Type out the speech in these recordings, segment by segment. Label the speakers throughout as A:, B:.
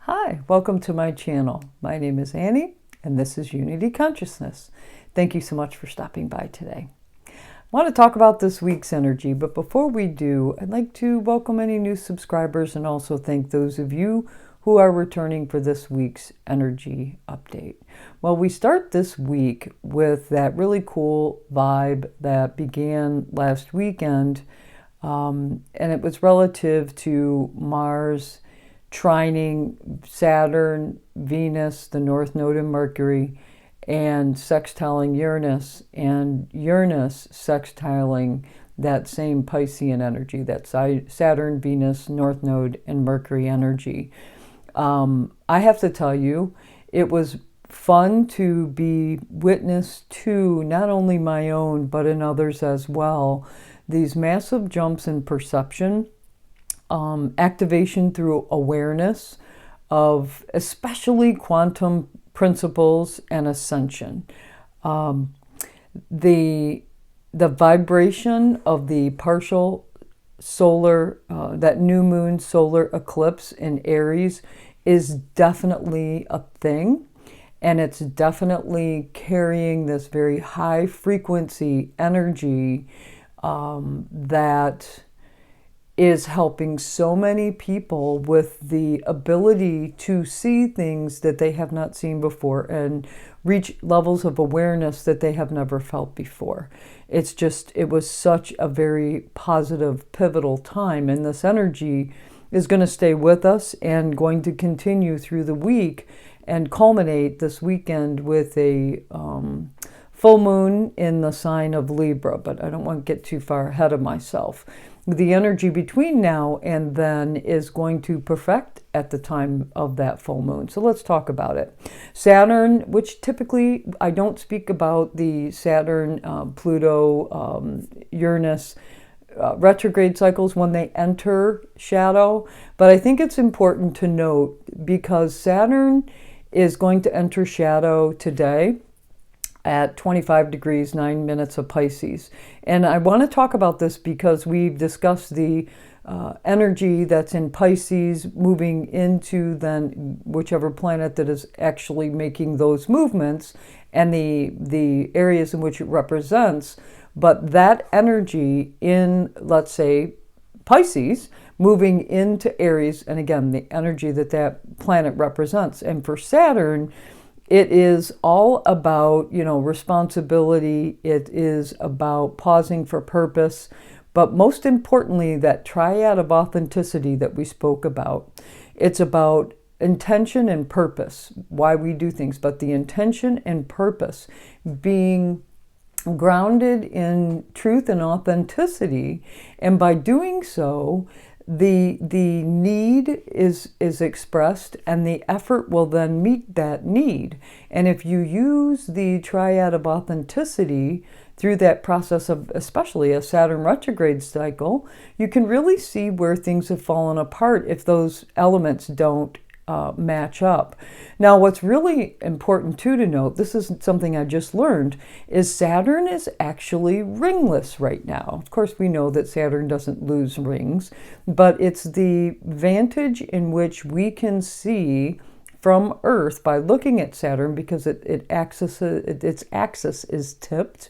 A: Hi, welcome to my channel. My name is Annie, and this is Unity Consciousness. Thank you so much for stopping by today. I want to talk about this week's energy, but before we do, I'd like to welcome any new subscribers and also thank those of you who are returning for this week's energy update. Well, we start this week with that really cool vibe that began last weekend, and it was relative to Mars trining Saturn, Venus, the North Node in Mercury, and sextiling Uranus, and Uranus sextiling that same Piscean energy, that Saturn, Venus, North Node, and Mercury energy. I have to tell you, it was fun to be witness to not only my own, but in others as well, these massive jumps in perception, activation through awareness of especially quantum principles and ascension. The vibration of the partial solar, that new moon solar eclipse in Aries is definitely a thing. And it's definitely carrying this very high frequency energy that is helping so many people with the ability to see things that they have not seen before and reach levels of awareness that they have never felt before. It was such a very positive, pivotal time, and this energy is going to stay with us and going to continue through the week and culminate this weekend with a full moon in the sign of Libra, but I don't want to get too far ahead of myself. The energy between now and then is going to perfect at the time of that full moon. So let's talk about it. Saturn, which typically I don't speak about the Saturn, Pluto, Uranus retrograde cycles when they enter shadow, but I think it's important to note because Saturn is going to enter shadow today at 25 degrees, 9 minutes of Pisces. And I want to talk about this because we've discussed the energy that's in Pisces moving into then whichever planet that is actually making those movements and the areas in which it represents. But that energy in, let's say, Pisces moving into Aries, and again, the energy that that planet represents. And for Saturn, it is all about, responsibility. It is about pausing for purpose. But most importantly, that triad of authenticity that we spoke about. It's about intention and purpose, why we do things, but the intention and purpose being grounded in truth and authenticity. And by doing so, the need is expressed and the effort will then meet that need. And if you use the triad of authenticity through that process of especially a Saturn retrograde cycle, you can really see where things have fallen apart if those elements don't match up. Now, what's really important too to note, this is something I just learned, is Saturn is actually ringless right now. Of course, we know that Saturn doesn't lose rings, but it's the vantage in which we can see from Earth by looking at Saturn because its axis is tipped.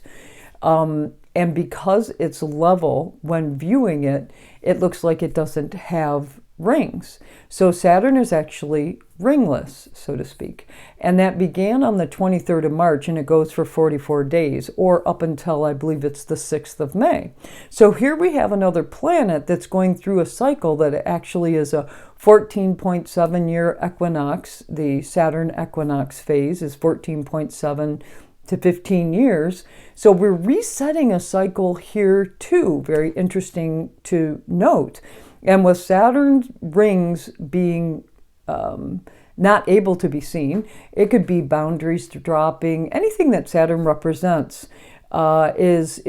A: And because it's level, when viewing it, it looks like it doesn't have rings. So Saturn is actually ringless, so to speak. And that began on the 23rd of March and it goes for 44 days or up until I believe it's the 6th of May. So here we have another planet that's going through a cycle that actually is a 14.7 year equinox. The Saturn equinox phase is 14.7 to 15 years. So we're resetting a cycle here too. Very interesting to note. And with Saturn's rings being not able to be seen, it could be boundaries dropping. Anything that Saturn represents is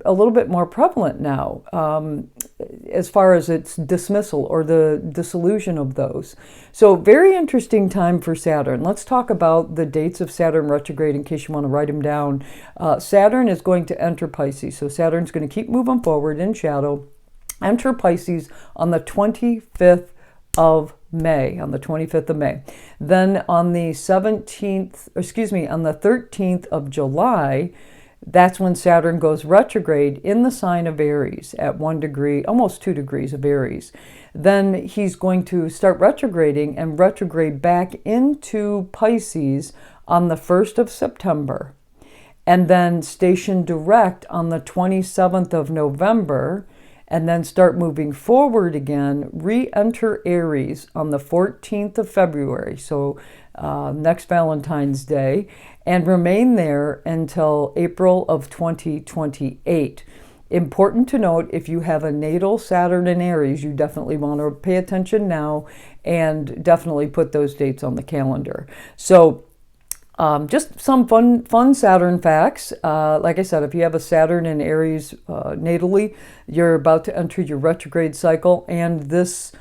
A: a little bit more prevalent now as far as its dismissal or the dissolution of those. So very interesting time for Saturn. Let's talk about the dates of Saturn retrograde in case you want to write them down. Saturn is going to enter Pisces. So Saturn's going to keep moving forward in shadow, enter Pisces on the 25th of May, on the 25th of May. Then on the 17th, on the 13th of July, that's when Saturn goes retrograde in the sign of Aries at 1 degree, almost 2 degrees of Aries. Then he's going to start retrograding and retrograde back into Pisces on the 1st of September. And then station direct on the 27th of November, and then start moving forward again, re-enter Aries on the 14th of February, so next Valentine's Day, and remain there until April of 2028. Important to note, if you have a natal Saturn in Aries, you definitely want to pay attention now and definitely put those dates on the calendar. So just some fun Saturn facts. Like I said, if you have a Saturn in Aries natally, you're about to enter your retrograde cycle, and this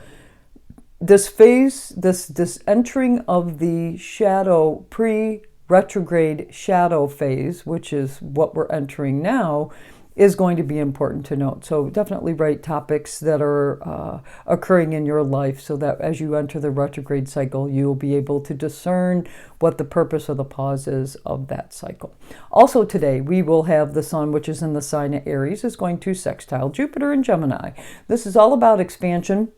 A: phase, this entering of the shadow, pre-retrograde shadow phase, which is what we're entering now, is going to be important to note. So definitely write topics that are occurring in your life so that as you enter the retrograde cycle, you'll be able to discern what the purpose or the pause is of that cycle. Also today, we will have the Sun, which is in the sign of Aries, is going to sextile Jupiter in Gemini. This is all about expansion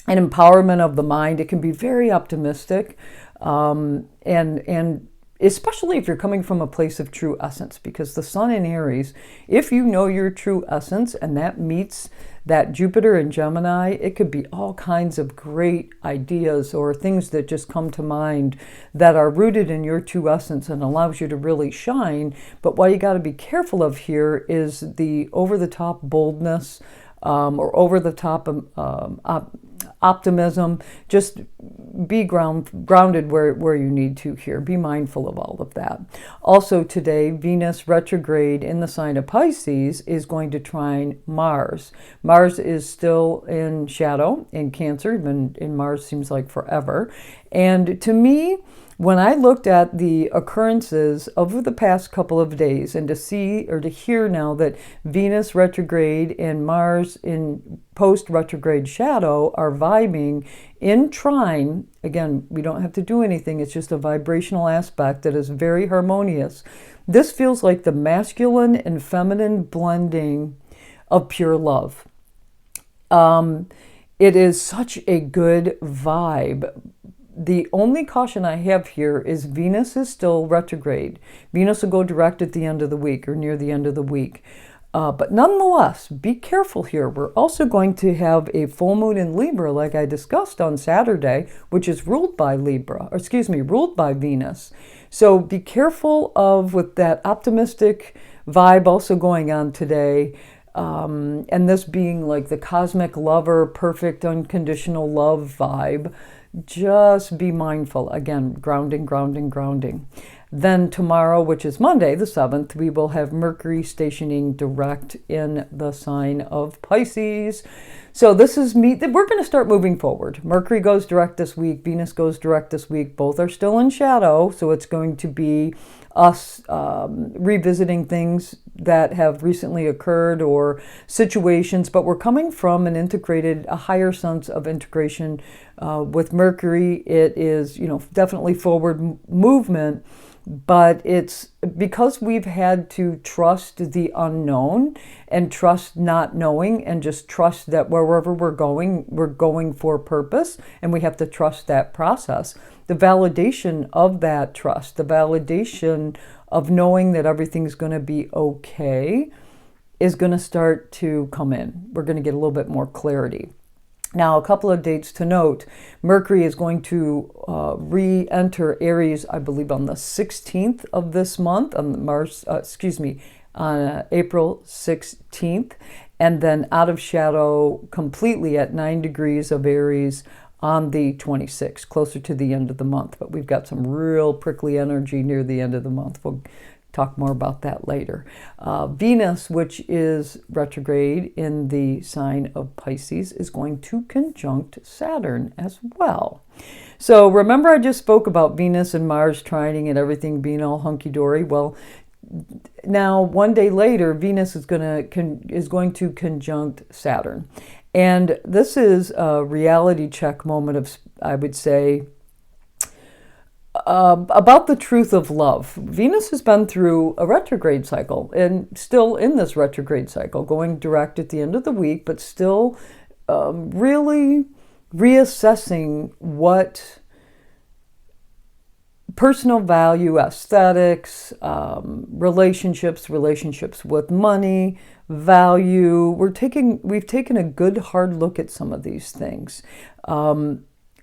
A: and empowerment of the mind. It can be very optimistic, and especially if you're coming from a place of true essence, because the Sun in Aries, if you know your true essence and that meets that Jupiter in Gemini, it could be all kinds of great ideas or things that just come to mind that are rooted in your true essence and allows you to really shine. But what you got to be careful of here is the over-the-top boldness or over-the-top optimism. Just be grounded where you need to here. Be mindful of all of that. Also today, Venus retrograde in the sign of Pisces is going to trine Mars. Mars is still in shadow in Cancer. Been in Mars seems like forever. And to me, when I looked at the occurrences over the past couple of days, and to see or to hear now that Venus retrograde and Mars in post-retrograde shadow are vibing in trine, again, we don't have to do anything, it's just a vibrational aspect that is very harmonious. This feels like the masculine and feminine blending of pure love. It is such a good vibe. The only caution I have here is Venus is still retrograde. Venus will go direct at the end of the week or near the end of the week. But nonetheless, be careful here. We're also going to have a full moon in Libra, like I discussed on Saturday, which is ruled by ruled by Venus. So be careful with that optimistic vibe also going on today. And this being like the cosmic lover, perfect, unconditional love vibe. Just be mindful. Again, grounding. Then tomorrow, which is Monday, the 7th, we will have Mercury stationing direct in the sign of Pisces. So this is we're going to start moving forward. Mercury goes direct this week. Venus goes direct this week. Both are still in shadow. So it's going to be us revisiting things that have recently occurred or situations, but we're coming from a higher sense of integration with Mercury. It is, definitely forward movement, but it's because we've had to trust the unknown and trust not knowing and just trust that wherever we're going for purpose, and we have to trust that process. The validation of that trust, the validation of knowing that everything's going to be okay is going to start to come in. We're going to get a little bit more clarity. Now, a couple of dates to note. Mercury is going to re-enter Aries, I believe, on the 16th of this month, on April 16th, and then out of shadow completely at 9 degrees of Aries on the 26th, closer to the end of the month. But we've got some real prickly energy near the end of the month. We'll talk more about that later. Venus, which is retrograde in the sign of Pisces, is going to conjunct Saturn as well. So remember I just spoke about Venus and Mars trining and everything being all hunky-dory? Well, now 1 day later, Venus is going to conjunct Saturn. And this is a reality check moment of, I would say, about the truth of love. Venus has been through a retrograde cycle and still in this retrograde cycle, going direct at the end of the week, but still really reassessing what personal value, aesthetics, relationships with money, value. We've taken a good hard look at some of these things.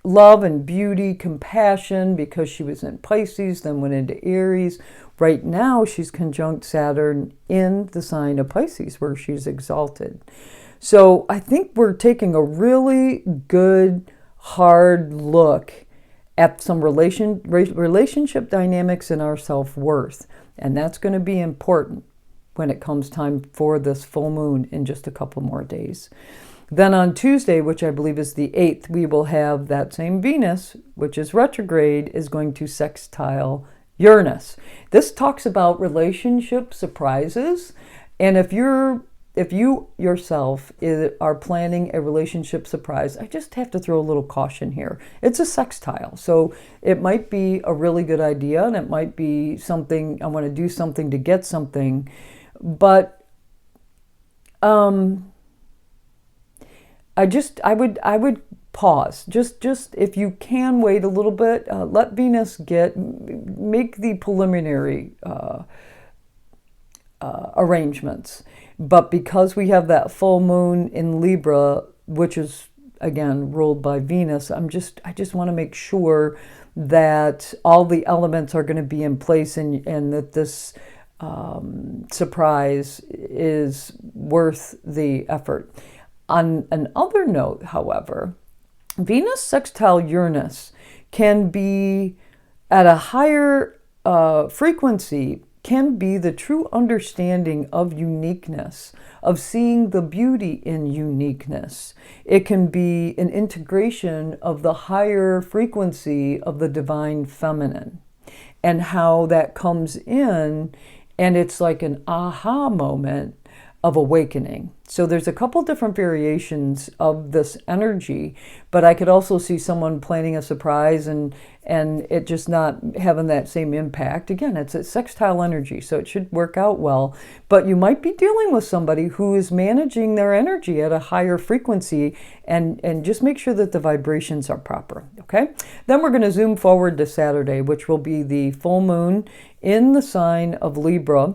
A: Love and beauty, compassion, because she was in Pisces, then went into Aries. Right now, she's conjunct Saturn in the sign of Pisces, where she's exalted. So I think we're taking a really good, hard look at some relationship dynamics and our self-worth. And that's going to be important when it comes time for this full moon in just a couple more days. Then on Tuesday, which I believe is the 8th, we will have that same Venus, which is retrograde, is going to sextile Uranus. This talks about relationship surprises. And if you yourself are planning a relationship surprise, I just have to throw a little caution here. It's a sextile, so it might be a really good idea, and it might be something, I want to do something to get something, but I would pause. Just if you can wait a little bit, let Venus make the preliminary arrangements. But because we have that full moon in Libra, which is again ruled by Venus, I just want to make sure that all the elements are going to be in place, and that this surprise is worth the effort. On another note, however, Venus sextile Uranus can be at a higher frequency, can be the true understanding of uniqueness, of seeing the beauty in uniqueness. It can be an integration of the higher frequency of the divine feminine and how that comes in, and it's like an aha moment of awakening. So there's a couple different variations of this energy, but I could also see someone planning a surprise and it just not having that same impact. Again, it's a sextile energy, so it should work out well, but you might be dealing with somebody who is managing their energy at a higher frequency, and just make sure that the vibrations are proper, okay? Then we're going to zoom forward to Saturday, which will be the full moon in the sign of Libra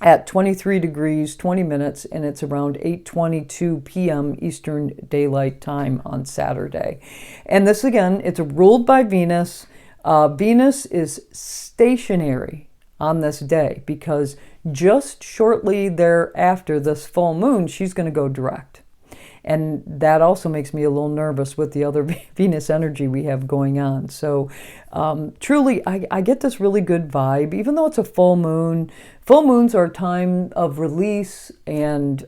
A: at 23 degrees, 20 minutes, and it's around 8:22 p.m. Eastern Daylight Time on Saturday. And this, again, it's ruled by Venus. Venus is stationary on this day because just shortly thereafter this full moon, she's going to go direct. And that also makes me a little nervous with the other Venus energy we have going on. So truly, I get this really good vibe, even though it's a full moon. Full moons are a time of release and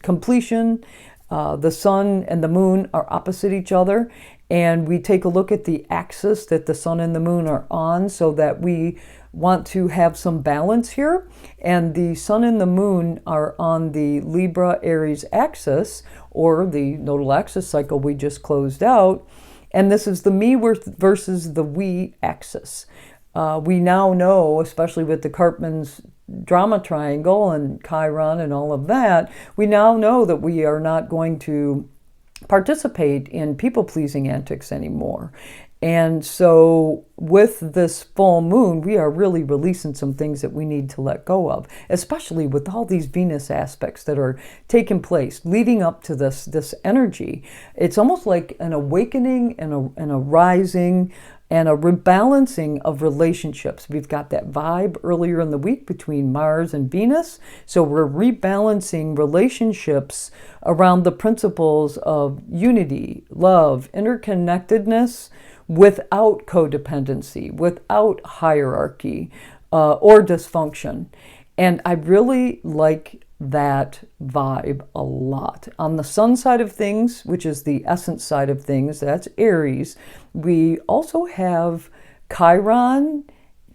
A: completion. The sun and the moon are opposite each other. And we take a look at the axis that the sun and the moon are on, so that we want to have some balance here. And the sun and the moon are on the Libra-Aries axis, or the nodal axis cycle we just closed out. And this is the me versus the we axis. We now know, especially with the Karpman's drama triangle and Chiron and all of that, we now know that we are not going to participate in people-pleasing antics anymore. And so with this full moon, we are really releasing some things that we need to let go of, especially with all these Venus aspects that are taking place leading up to this energy. It's almost like an awakening and a rising and a rebalancing of relationships. We've got that vibe earlier in the week between Mars and Venus. So we're rebalancing relationships around the principles of unity, love, interconnectedness, without codependency, without hierarchy or dysfunction. And I really like that vibe a lot. On the sun side of things, which is the essence side of things, that's Aries, we also have Chiron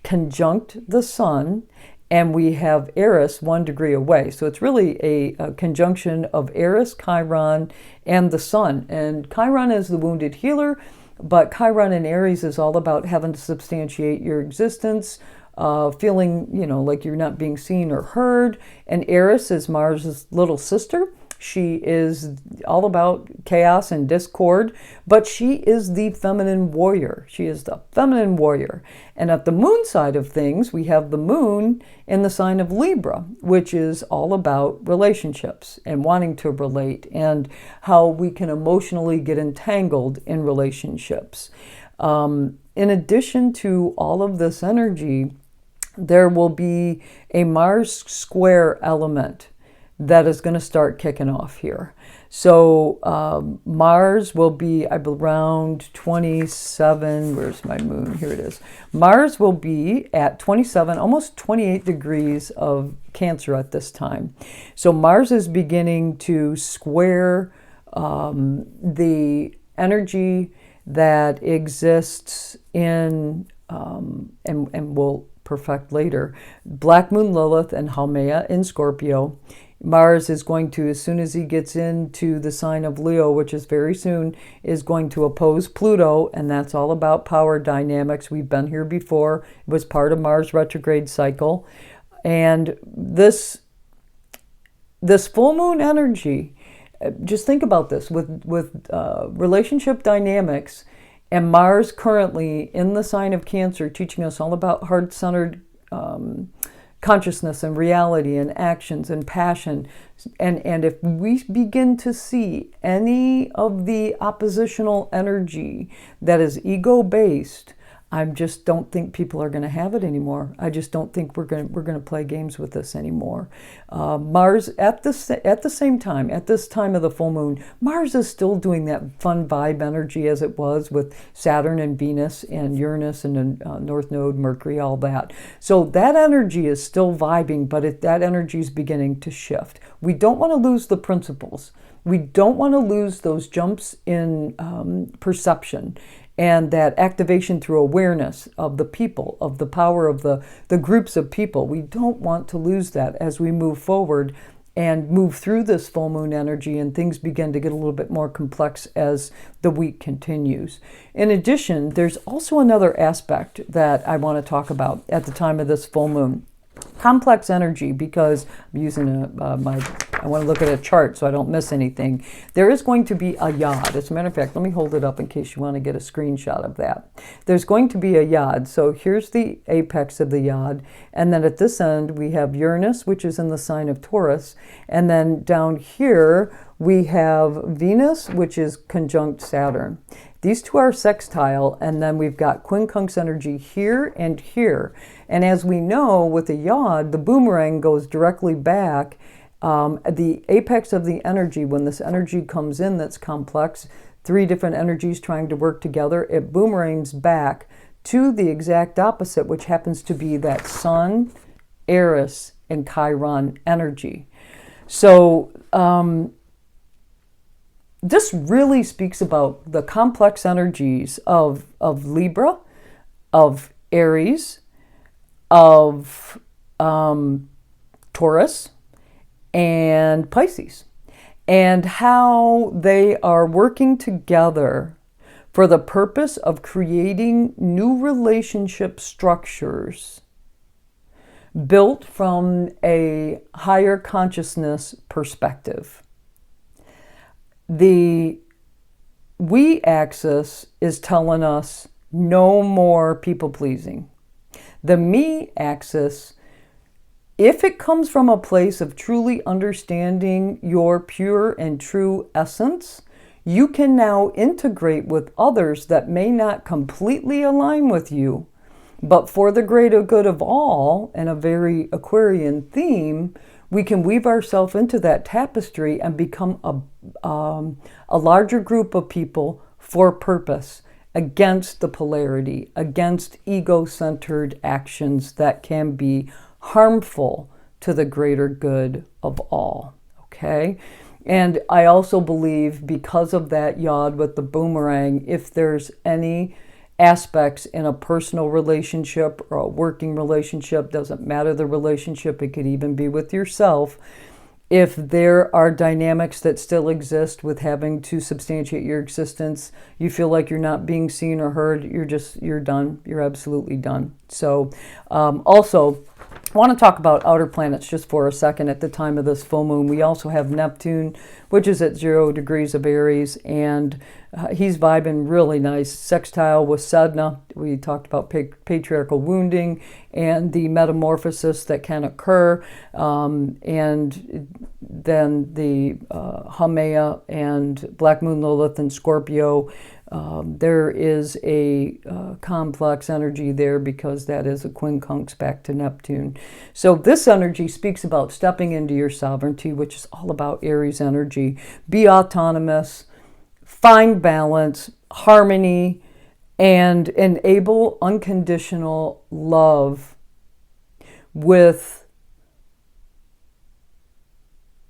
A: conjunct the sun, and we have Eris 1 degree away. So it's really a conjunction of Eris, Chiron, and the Sun. And Chiron is the wounded healer, but Chiron in Aries is all about having to substantiate your existence, feeling, like you're not being seen or heard. And Eris is Mars's little sister. She is all about chaos and discord, but she is the feminine warrior. She is the feminine warrior. And at the moon side of things, we have the moon in the sign of Libra, which is all about relationships and wanting to relate and how we can emotionally get entangled in relationships. In addition to all of this energy, there will be a Mars square element that is going to start kicking off here. So Mars will be around 27, where's my moon? Here it is. Mars will be at 27, almost 28 degrees of Cancer at this time. So Mars is beginning to square the energy that exists in, and will perfect later, Black Moon Lilith and Haumea in Scorpio. Mars is going to, as soon as he gets into the sign of Leo, which is very soon, is going to oppose Pluto, and that's all about power dynamics. We've been here before. It was part of Mars retrograde cycle. And this full moon energy, just think about this, with relationship dynamics, and Mars currently in the sign of Cancer, teaching us all about heart-centered consciousness and reality and actions and passion. And if we begin to see any of the oppositional energy that is ego-based, I just don't think people are going to have it anymore. I just don't think we're going to play games with this anymore. Mars at the same time, at this time of the full moon, Mars is still doing that fun vibe energy as it was with Saturn and Venus and Uranus and North Node, Mercury, all that. So that energy is still vibing, but that energy is beginning to shift. We don't want to lose the principles. We don't want to lose those jumps in perception and that activation through awareness of the people, of the power of the groups of people. We don't want to lose that as we move forward and move through this full moon energy, and things begin to get a little bit more complex as the week continues. In addition, there's also another aspect that I want to talk about at the time of this full moon. Complex energy, because I'm using I want to look at a chart so I don't miss anything. There is going to be a yod. As a matter of fact, let me hold it up in case you want to get a screenshot of that. There's going to be a yod. So here's the apex of the yod. And then at this end, we have Uranus, which is in the sign of Taurus. And then down here, we have Venus, which is conjunct Saturn. These two are sextile, and then we've got quincunx energy here and here. And as we know, with the yod, the boomerang goes directly back. The apex of the energy, when this energy comes in that's complex, 3 different energies trying to work together, it boomerangs back to the exact opposite, which happens to be that Sun, Eris, and Chiron energy. So this really speaks about the complex energies of Libra, of Aries, of Taurus, and Pisces, and how they are working together for the purpose of creating new relationship structures built from a higher consciousness perspective. The we axis is telling us no more people pleasing. The me axis, if it comes from a place of truly understanding your pure and true essence, you can now integrate with others that may not completely align with you, but for the greater good of all, and a very Aquarian theme, we can weave ourselves into that tapestry and become a larger group of people for purpose, against the polarity, against ego-centered actions that can be harmful to the greater good of all, okay? And I also believe, because of that yod with the boomerang, if there's any aspects in a personal relationship or a working relationship. Doesn't matter the relationship. It could even be with yourself. If there are dynamics that still exist with having to substantiate your existence, you feel like you're not being seen or heard, you're done. You're absolutely done. So also, I want to talk about outer planets just for a second. At the time of this full moon, we also have Neptune, which is at 0 degrees of Aries, and he's vibing really nice. Sextile with Saturn. We talked about patriarchal wounding and the metamorphosis that can occur, and then the Haumea and Black Moon Lilith and Scorpio. There is a complex energy there because that is a quincunx back to Neptune. So this energy speaks about stepping into your sovereignty, which is all about Aries energy. Be autonomous, find balance, harmony, and enable unconditional love with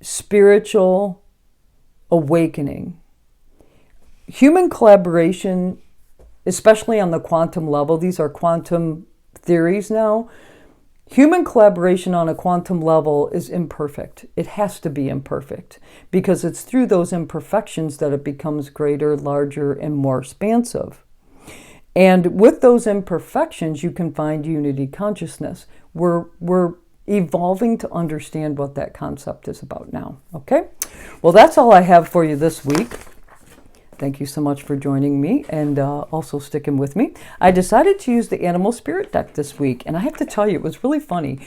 A: spiritual awakening. Human collaboration, especially on the quantum level, these are quantum theories now. Human collaboration on a quantum level is imperfect. It has to be imperfect because it's through those imperfections that it becomes greater, larger, and more expansive. And with those imperfections, you can find unity consciousness. We're evolving to understand what that concept is about now. Okay? Well, that's all I have for you this week. Thank you so much for joining me and also sticking with me. I decided to use the Animal Spirit deck this week, and I have to tell you, it was really funny.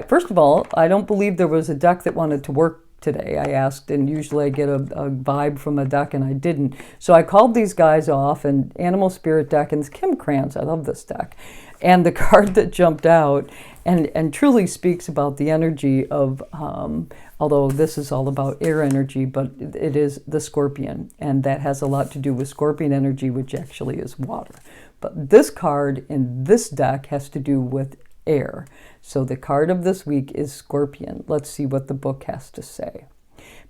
A: First of all, I don't believe there was a deck that wanted to work today. I asked, and usually I get a vibe from a deck, and I didn't. So I called these guys off, and Animal Spirit deck, and it's Kim Krans. I love this deck. And the card that jumped out and truly speaks about the energy of, although this is all about air energy, but it is the Scorpion. And that has a lot to do with Scorpion energy, which actually is water. But this card in this deck has to do with air. So the card of this week is Scorpion. Let's see what the book has to say.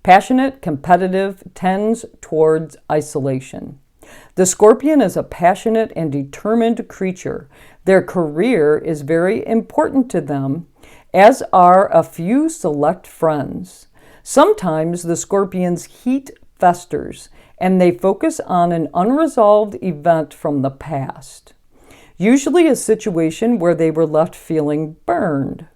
A: Passionate, competitive, tends towards isolation. The Scorpion is a passionate and determined creature. Their career is very important to them, as are a few select friends. Sometimes the Scorpion's heat festers, and they focus on an unresolved event from the past, usually a situation where they were left feeling burned.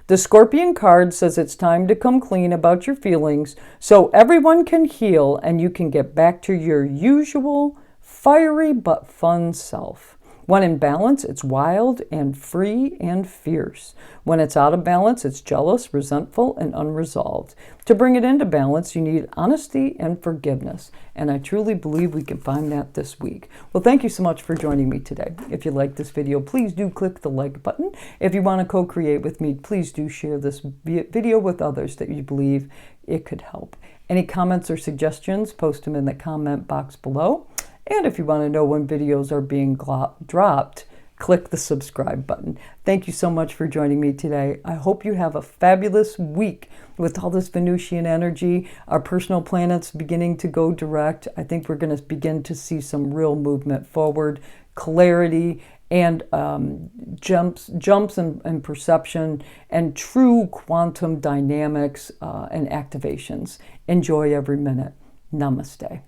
A: The Scorpion card says it's time to come clean about your feelings so everyone can heal and you can get back to your usual fiery but fun self. When in balance, it's wild and free and fierce. When it's out of balance, it's jealous, resentful, and unresolved. To bring it into balance, you need honesty and forgiveness. And I truly believe we can find that this week. Well, thank you so much for joining me today. If you like this video, please do click the like button. If you want to co-create with me, please do share this video with others that you believe it could help. Any comments or suggestions, post them in the comment box below. And if you want to know when videos are being dropped, click the subscribe button. Thank you so much for joining me today. I hope you have a fabulous week with all this Venusian energy. Our personal planets beginning to go direct. I think we're going to begin to see some real movement forward, clarity, and jumps in perception, and true quantum dynamics and activations. Enjoy every minute. Namaste.